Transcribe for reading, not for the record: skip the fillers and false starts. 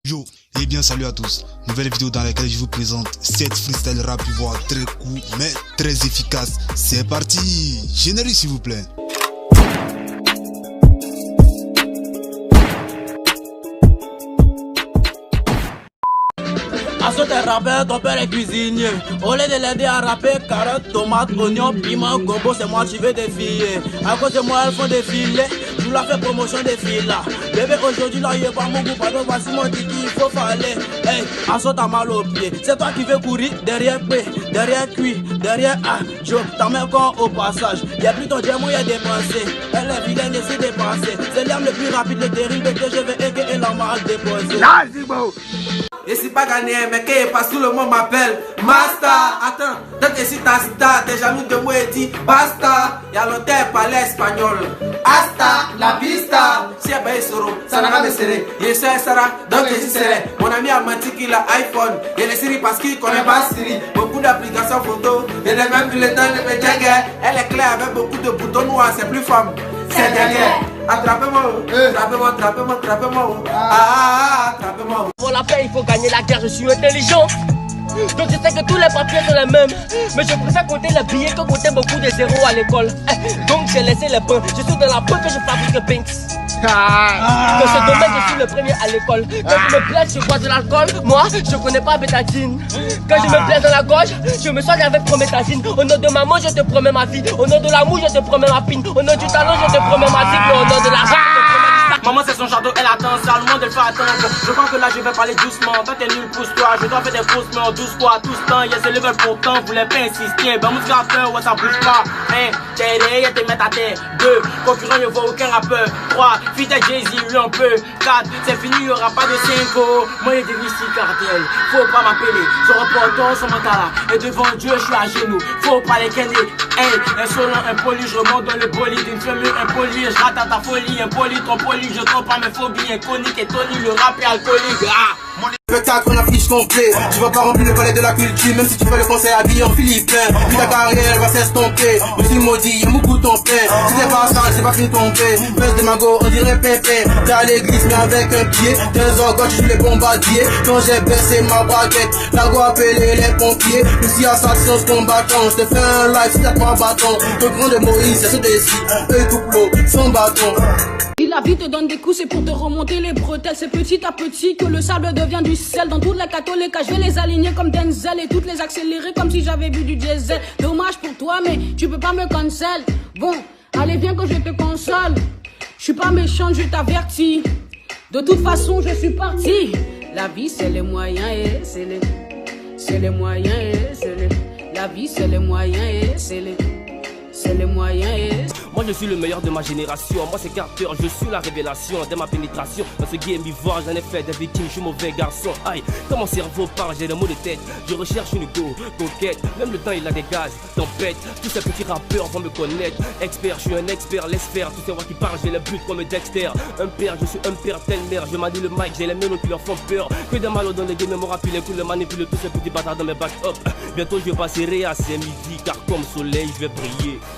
Yo, et bien salut à tous. Nouvelle vidéo dans laquelle je vous présente 7 freestyle rap voix très court mais très efficace. C'est parti. Générique s'il vous plaît. Asso t'es rappeur, ton père est cuisinier. Au lieu de l'aider à rapper, carottes, tomates, oignons, piment, gombo, c'est moi qui vais défier. À cause de moi, elles font défiler. Je vous la fais promotion des filles là. Bébé, aujourd'hui là, il est pas mon goût, pardon, voici mon tiki, il faut faller. Hey, Asso t'as mal au pied. C'est toi qui veux courir derrière P, derrière Q, derrière A. Joe, t'en mets encore au passage. Y'a plus ton diamant, y'a dépensé. Elle est vilaine et c'est dépensé. C'est l'arme le plus rapide, le terrible que je vais aider et la mal déposer. Et si pas gagné, mais que parce que tout le monde m'appelle Master. Attends, donc si t'as star, t'es jaloux de moi et dis basta. Y'a longtemps parlé espagnol. Hasta la vista. Si y'a baillé soro, ça n'a pas me serrer. Y'a ça Sarah, donc je suis serré. Mon ami a menti qu'il a iPhone. Et les Siri parce qu'il connaît pas Siri. Beaucoup d'applications photo. Et les mêmes le temps de me jagger. Elle est claire avec beaucoup de boutons noirs, c'est plus femme. C'est derrière. Attrapez-moi, attrapez-moi, attrapez-moi, attrapez-moi. Attrapez-moi. Pour la paix, il faut gagner la guerre, je suis intelligent. Donc je sais que tous les papiers sont les mêmes. Mais je préfère compter les billets que compter beaucoup de zéros à l'école. Donc j'ai laissé les pains. Je suis dans la peau que je fabrique Pinks. Dans ce domaine, je suis le premier à l'école. Quand je me blesse, je bois de l'alcool. Moi, je connais pas bétadine. Quand je me blesse dans la gorge, je me soigne avec prométhazine. Au nom de maman, je te promets ma vie. Au nom de l'amour, je te promets ma pine. Au nom du talent, je te promets ma cible. Au nom de la Maman c'est son château, elle attend, c'est à le monde de le faire attendre. Je crois que là je vais parler doucement, toi t'es nul, pousse-toi. Je dois faire des fausses mais en 12 fois, tout ce temps. Y'a ce level pourtant, voulez pas insister. Ben mon rappeur, ouais ça bouge pas. 1, t'es derrière, t'es mettre à terre. 2, concurrent, ne voit aucun rappeur. 3, fidèle Jay-Z, lui un peu. 4, c'est fini, y'aura pas de 5. Moi j'ai des mystiques cartel, faut pas m'appeler. Je reporte son mental là, et devant Dieu je suis à genoux. Faut pas les kenner. Hey, insolent, impoli, je remonte dans le bolide. Une femme impolie, je rate à ta folie. Impoli, ton poli, je trompe pas mes phobies. Inconique et Tony, le rap est alcoolique. Spectacle, on affiche complet. Tu vas pas remplir le palais de la culture, même si tu fais le concert habillé en philippin. Puis ta carrière va s'estomper. Je suis maudit, y'a beaucoup ton pain. Si t'es pas sale, c'est pas fini ton pain. Pèse de mago, on dirait pépé. T'es à l'église, mais avec un pied. T'es un orgote, je suis les bombardiers. Quand j'ai baissé ma braguette, la go appelé les pompiers. Ici, assassin, combattant. Je te fais un live si t'as 3 bâtons. Le grand de Moïse, c'est ce décis. Eux tout plot, sans bâton. Si la vie te donne des coups, c'est pour te remonter les bretelles. C'est petit à petit que le sable devient du sel. Dans toutes les catholiques, je vais les aligner comme Denzel et toutes les accélérer comme si j'avais bu du diesel. Dommage pour toi, mais tu peux pas me cancel. Bon, allez viens que je te console. Je suis pas méchante, je t'avertis. De toute façon, je suis parti. La vie, c'est les moyens et c'est les moyens et c'est les... La vie, c'est les moyens et c'est les moyens et... Moi je suis le meilleur de ma génération. Moi c'est Carter, je suis la révélation de ma pénétration. Dans ce game vivant, j'en ai fait des victimes, je suis mauvais garçon. Aïe, quand mon cerveau parle, j'ai des mots de tête. Je recherche une conquête, même le temps il a des gaz, tempête. Tous ces petits rappeurs vont me connaître. Expert, je suis un expert, laisse faire. Tous ces voix qui parlent, j'ai le but comme Dexter. Un père, je suis un père, tel mère. Je manie le mic, j'ai les mélos qui leur font peur. Que des malos dans les games, mon rap, les coups, le manipule tous ces petits bâtards dans mes back-up. Bientôt je passerai à ces midi, car comme soleil, je vais briller.